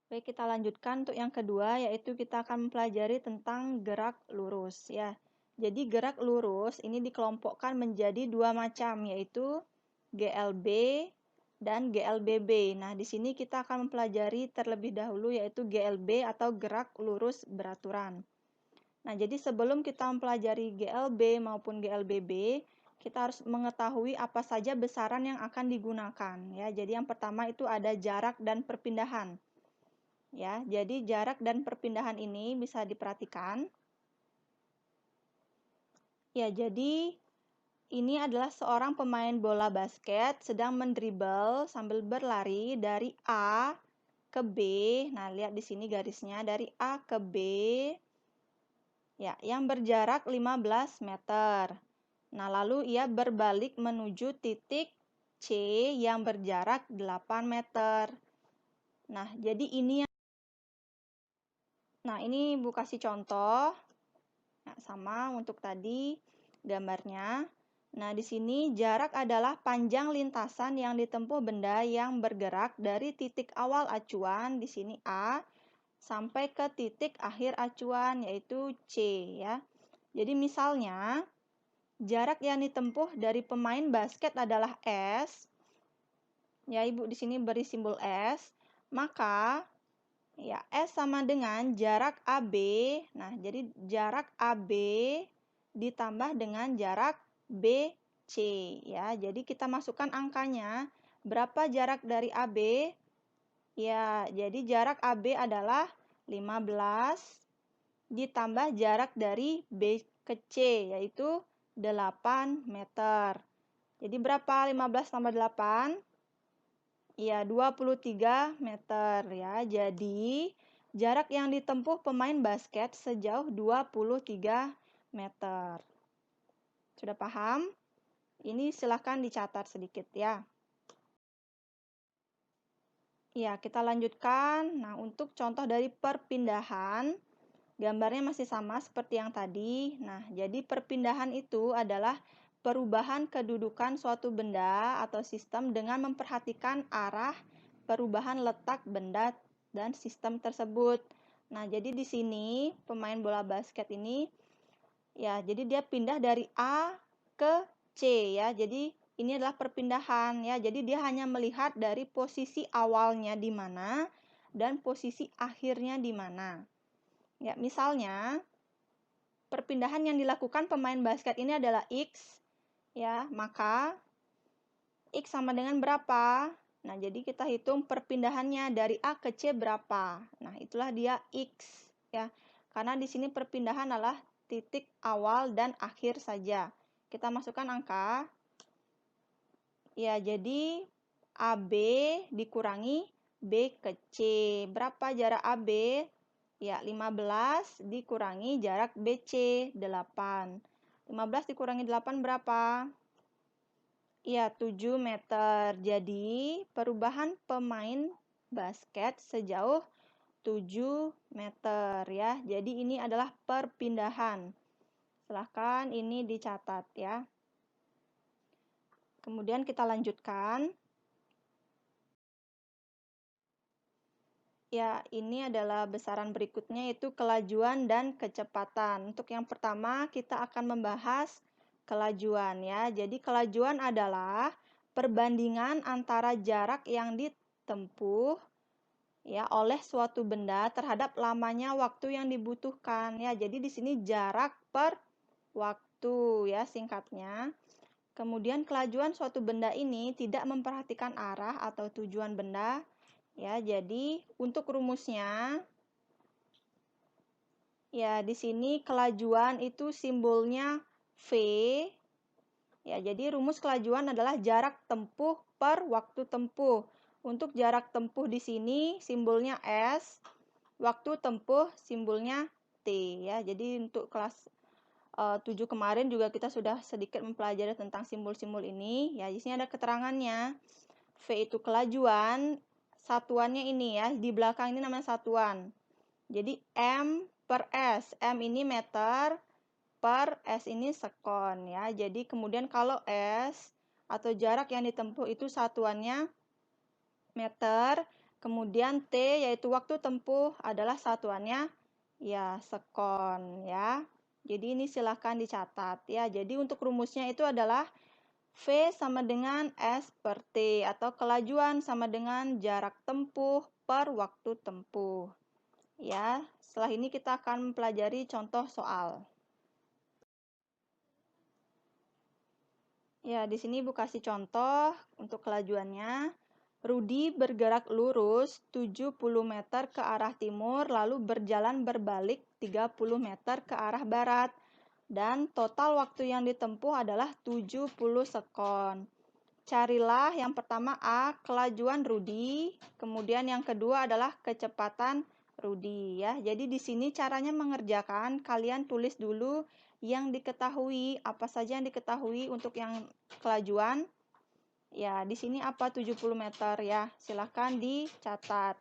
Baik, kita lanjutkan untuk yang kedua, yaitu kita akan mempelajari tentang gerak lurus ya. Jadi gerak lurus ini dikelompokkan menjadi dua macam, yaitu GLB dan GLBB. Nah, di sini kita akan mempelajari terlebih dahulu yaitu GLB atau gerak lurus beraturan. Nah, jadi sebelum kita mempelajari GLB maupun GLBB, kita harus mengetahui apa saja besaran yang akan digunakan ya. Jadi yang pertama itu ada jarak dan perpindahan. Ya, jadi jarak dan perpindahan ini bisa diperhatikan. Ya, jadi ini adalah seorang pemain bola basket sedang mendribel sambil berlari dari A ke B. Nah, lihat di sini garisnya dari A ke B. Ya, yang berjarak 15 meter. Nah, lalu ia berbalik menuju titik C yang berjarak 8 meter. Nah, jadi ini Bu kasih contoh. Nah, sama untuk tadi gambarnya. Nah, di sini jarak adalah panjang lintasan yang ditempuh benda yang bergerak dari titik awal acuan di sini A sampai ke titik akhir acuan yaitu C ya. Jadi misalnya jarak yang ditempuh dari pemain basket adalah S. Ya, Ibu di sini beri simbol S. Maka ya, S sama dengan jarak AB. Nah, jadi jarak AB ditambah dengan jarak BC ya. Jadi kita masukkan angkanya. Berapa jarak dari AB? Ya, jadi jarak AB adalah 15 ditambah jarak dari B ke C yaitu 8 meter. Jadi berapa 15 tambah 8? Iya, 23 meter ya. Jadi, jarak yang ditempuh pemain basket sejauh 23 meter. Sudah paham? Ini silahkan dicatat sedikit ya. Ya, kita lanjutkan. Nah, untuk contoh dari perpindahan, gambarnya masih sama seperti yang tadi. Nah, jadi perpindahan itu adalah perubahan kedudukan suatu benda atau sistem dengan memperhatikan arah perubahan letak benda dan sistem tersebut. Nah, jadi di sini pemain bola basket ini ya, jadi dia pindah dari A ke C ya. Jadi ini adalah perpindahan ya. Jadi dia hanya melihat dari posisi awalnya di mana dan posisi akhirnya di mana. Ya, misalnya perpindahan yang dilakukan pemain basket ini adalah X ya, maka X sama dengan berapa? Nah, jadi kita hitung perpindahannya dari A ke C berapa. Nah, itulah dia X ya. Karena di sini perpindahan adalah titik awal dan akhir saja. Kita masukkan angka. Ya, jadi AB dikurangi B ke C. Berapa jarak AB? Ya, 15 dikurangi jarak BC, 8. 15 dikurangi 8 berapa? Ya, 7 meter. Jadi, perubahan pemain basket sejauh 7 meter ya. Jadi, ini adalah perpindahan. Silahkan ini dicatat ya. Kemudian kita lanjutkan. Ya, ini adalah besaran berikutnya yaitu kelajuan dan kecepatan. Untuk yang pertama, kita akan membahas kelajuan ya. Jadi kelajuan adalah perbandingan antara jarak yang ditempuh ya oleh suatu benda terhadap lamanya waktu yang dibutuhkan ya. Jadi di sini jarak per waktu ya singkatnya. Kemudian kelajuan suatu benda ini tidak memperhatikan arah atau tujuan benda. Ya, jadi untuk rumusnya ya di sini kelajuan itu simbolnya V. Ya, jadi rumus kelajuan adalah jarak tempuh per waktu tempuh. Untuk jarak tempuh di sini simbolnya S, waktu tempuh simbolnya T ya. Jadi untuk kelas 7 kemarin juga kita sudah sedikit mempelajari tentang simbol-simbol ini. Ya, di sini ada keterangannya. V itu kelajuan, satuannya ini ya, di belakang ini namanya satuan. Jadi M per S. M ini meter per S ini sekon ya. Jadi kemudian kalau S atau jarak yang ditempuh itu satuannya meter, Kemudian T yaitu waktu tempuh adalah satuannya ya sekon ya. Jadi ini silahkan dicatat ya. Jadi untuk rumusnya itu adalah V sama dengan S per T atau kelajuan sama dengan jarak tempuh per waktu tempuh. Ya, setelah ini kita akan mempelajari contoh soal. Ya, di sini Ibu kasih contoh untuk kelajuannya. Rudi bergerak lurus 70 meter ke arah timur lalu berjalan berbalik 30 meter ke arah barat. Dan total waktu yang ditempuh adalah 70 sekon. Carilah yang pertama A, kelajuan Rudi, kemudian yang kedua adalah kecepatan Rudi ya. Jadi di sini caranya mengerjakan, kalian tulis dulu yang diketahui, apa saja yang diketahui untuk yang kelajuan. Ya, di sini apa 70 meter ya. Silahkan dicatat.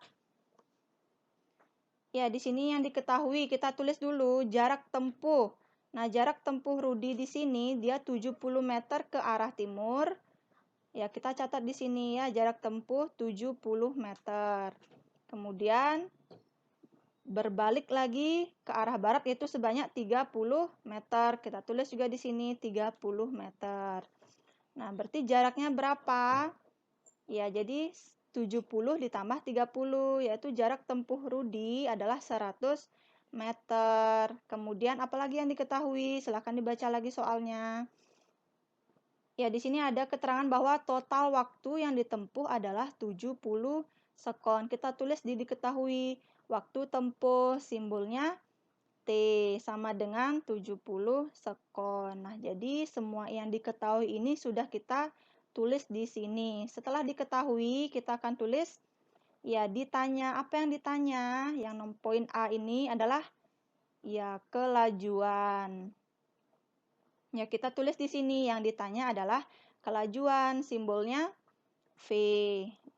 Ya, di sini yang diketahui kita tulis dulu jarak tempuh. Nah, jarak tempuh Rudi di sini dia 70 meter ke arah timur. Ya, kita catat di sini ya, jarak tempuh 70 meter. Kemudian berbalik lagi ke arah barat yaitu sebanyak 30 meter. Kita tulis juga di sini 30 meter. Nah, berarti jaraknya berapa? Ya, jadi 70 ditambah 30 yaitu jarak tempuh Rudi adalah 100 meter. Kemudian apalagi yang diketahui? Silahkan dibaca lagi soalnya. Ya, di sini ada keterangan bahwa total waktu yang ditempuh adalah 70 sekon. Kita tulis di diketahui. Waktu tempuh simbolnya T sama dengan 70 sekon. Nah, jadi semua yang diketahui ini sudah kita tulis di sini. Setelah diketahui, kita akan tulis ya ditanya. Apa yang ditanya? Yang poin A ini adalah ya kelajuan. Ya, kita tulis di sini yang ditanya adalah kelajuan, simbolnya V.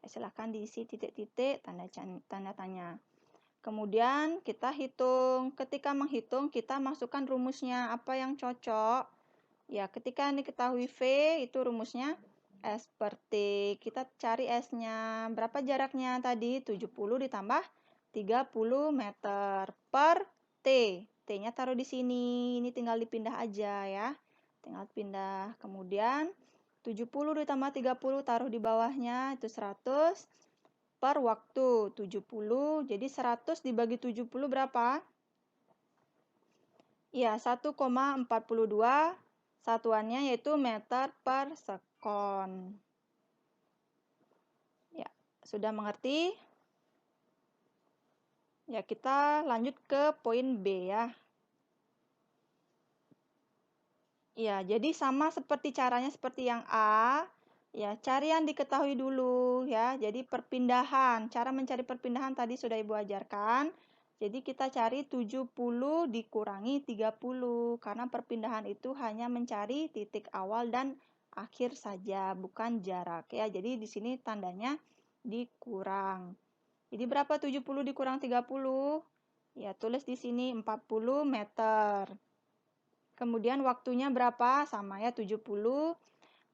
Silahkan diisi titik-titik tanda tanya. Kemudian kita hitung. Ketika menghitung, kita masukkan rumusnya. Apa yang cocok? Ya, ketika diketahui V, itu rumusnya S per T. Kita cari S-nya. Berapa jaraknya tadi? 70 ditambah 30 meter per T. T-nya taruh di sini. Ini tinggal dipindah aja ya. Tinggal pindah. Kemudian 70 ditambah 30 taruh di bawahnya itu 100 per waktu 70. Jadi 100 dibagi 70 berapa? Ya, 1,42 satuannya yaitu meter per sekon. Ya, sudah mengerti? Ya, kita lanjut ke poin B ya. Ya, jadi sama seperti caranya seperti yang A. Ya, cari yang diketahui dulu ya. Jadi perpindahan, cara mencari perpindahan tadi sudah Ibu ajarkan. Jadi kita cari 70 dikurangi 30 karena perpindahan itu hanya mencari titik awal dan akhir saja, bukan jarak ya. Jadi di sini tandanya dikurang. Jadi berapa 70 dikurang 30? Ya, tulis di sini 40 meter. Kemudian waktunya berapa? Sama ya 70.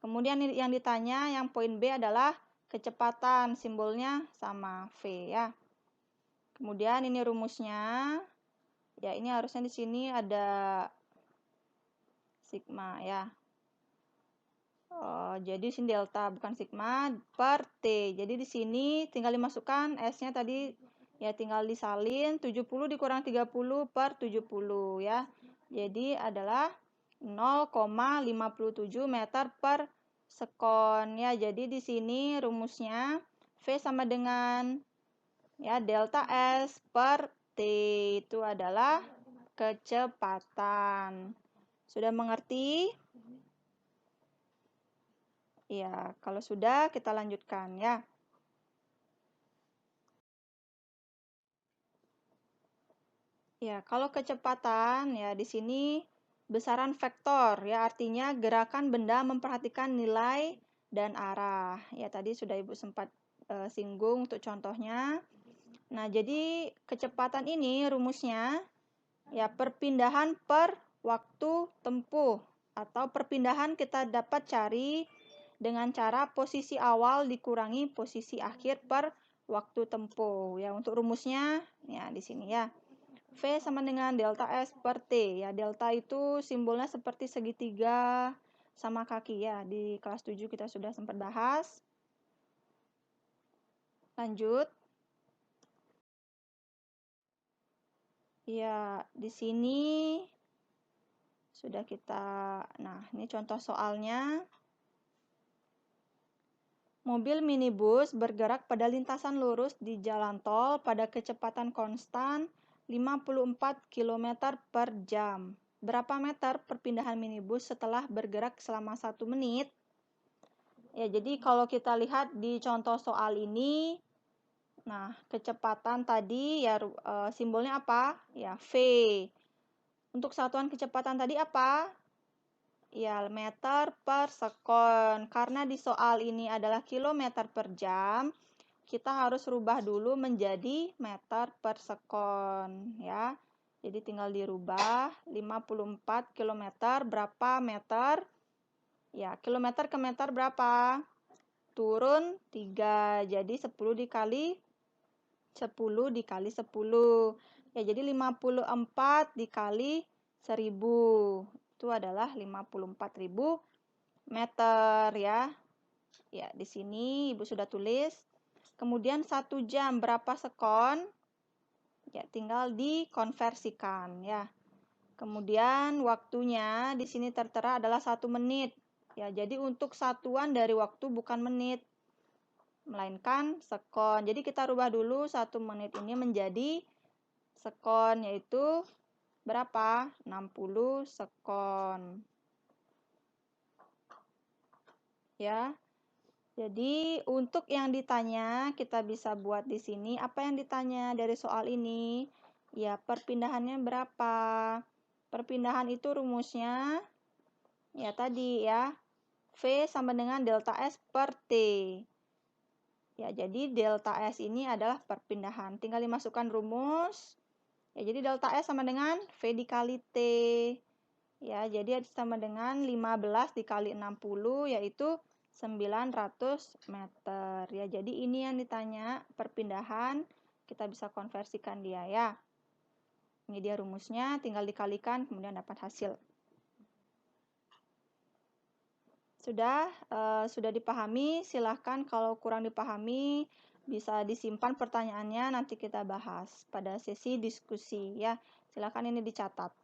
Kemudian yang ditanya yang poin B adalah kecepatan, simbolnya sama V ya. Kemudian ini rumusnya. Ya, ini harusnya di sini ada sigma ya. Jadi sini delta bukan sigma per T. Jadi di sini tinggal dimasukkan S-nya tadi ya tinggal disalin 70 dikurang 30 per 70 ya. Jadi adalah 0,57 meter per sekon ya. Jadi di sini rumusnya V sama dengan ya delta S per T itu adalah kecepatan. Sudah mengerti? Ya, kalau sudah kita lanjutkan ya. Ya, kalau kecepatan ya di sini besaran vektor ya artinya gerakan benda memperhatikan nilai dan arah. Ya, tadi sudah Ibu sempat singgung untuk contohnya. Nah, jadi kecepatan ini rumusnya ya perpindahan per waktu tempuh atau perpindahan kita dapat cari dengan cara posisi awal dikurangi posisi akhir per waktu tempuh. Ya, untuk rumusnya ya di sini ya. V sama dengan delta S per T. Ya, delta itu simbolnya seperti segitiga sama kaki ya. Di kelas 7 kita sudah sempat bahas. Lanjut. Ya, di sini sudah kita, nah ini contoh soalnya. Mobil minibus bergerak pada lintasan lurus di jalan tol pada kecepatan konstan 54 km per jam. Berapa meter perpindahan minibus setelah bergerak selama 1 menit? Ya, jadi kalau kita lihat di contoh soal ini, nah kecepatan tadi ya simbolnya apa? Ya, V. Untuk satuan kecepatan tadi apa? Ya, meter per sekon. Karena di soal ini adalah kilometer per jam, kita harus rubah dulu menjadi meter per sekon ya. Jadi tinggal dirubah 54 km berapa meter? Ya, kilometer ke meter berapa? Turun 3. Jadi 10 dikali 10 dikali 10. Ya, jadi 54 dikali 1000. Itu adalah 54.000 meter ya. Ya, di sini Ibu sudah tulis. Kemudian 1 jam berapa sekon? Ya, tinggal dikonversikan ya. Kemudian waktunya di sini tertera adalah 1 menit. Ya, jadi untuk satuan dari waktu bukan menit, melainkan sekon. Jadi kita rubah dulu 1 menit ini menjadi sekon, yaitu berapa? 60 sekon. Ya. Jadi untuk yang ditanya kita bisa buat di sini. Apa yang ditanya dari soal ini? Ya, perpindahannya berapa? Perpindahan itu rumusnya ya tadi ya. V sama dengan delta S per T. Ya, jadi delta S ini adalah perpindahan. Tinggal dimasukkan rumus. Ya, jadi delta S sama dengan V dikali T. Ya, jadi sama dengan 15 dikali 60 yaitu 900 meter. Ya, jadi ini yang ditanya perpindahan, kita bisa konversikan dia ya. Ini dia rumusnya, tinggal dikalikan kemudian dapat hasil. Sudah dipahami? Silahkan kalau kurang dipahami bisa disimpan pertanyaannya, nanti kita bahas pada sesi diskusi ya. Silahkan ini dicatat.